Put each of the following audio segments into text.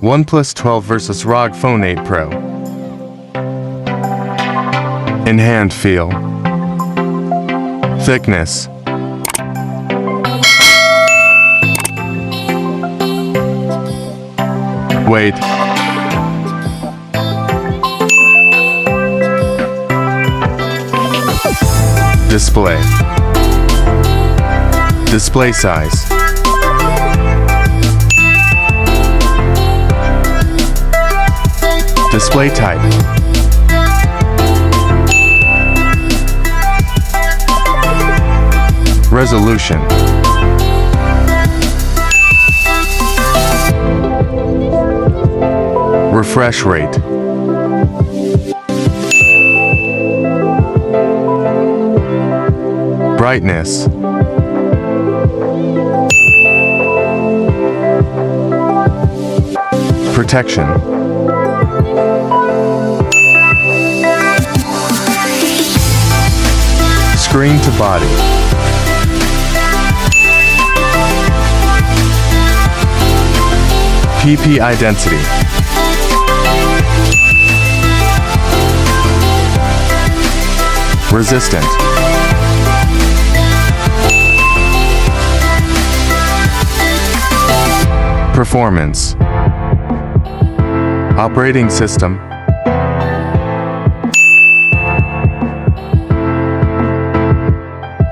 ONEPLUS 12 vs ROG Phone 8 Pro. In hand feel. Thickness. Weight. Display. Display size. Display type. Resolution. Refresh rate. Brightness. Protection. Screen to body. PPI density. Resistant. Performance. Operating system.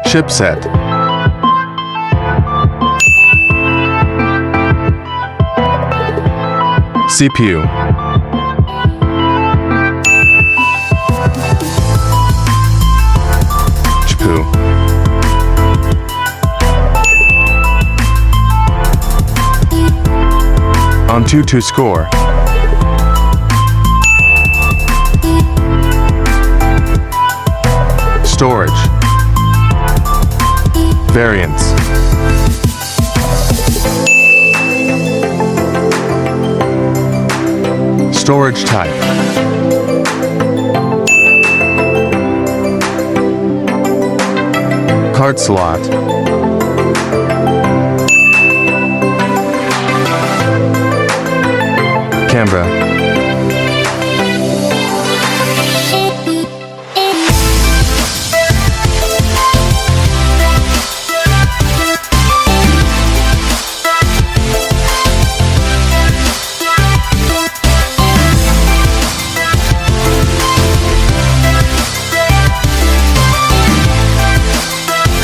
Chipset. CPU. GPU. On 2 score. Storage. Variants. Storage type. Card slot. Camera.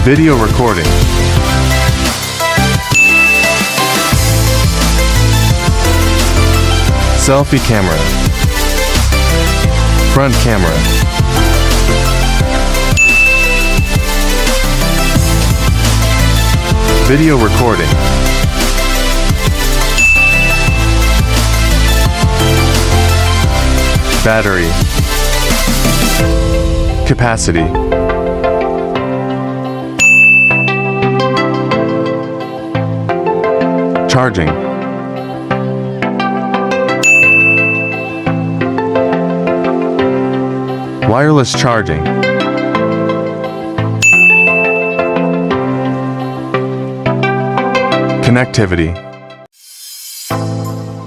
Video recording. Selfie camera. Front camera. Video recording. Battery. Capacity. Charging. Wireless charging. Connectivity.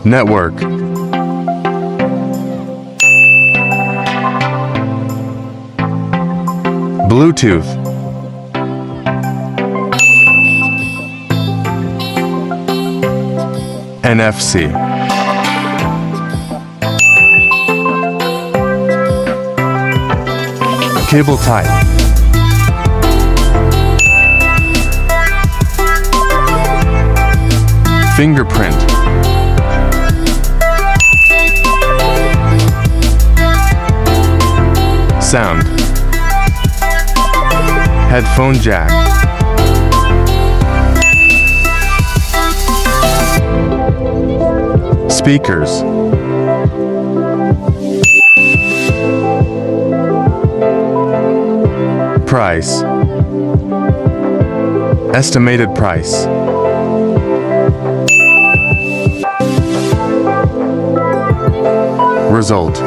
Network. Bluetooth. NFC. Cable type. Fingerprint. Sound. Headphone jack. Speakers. Price. Estimated price. Result.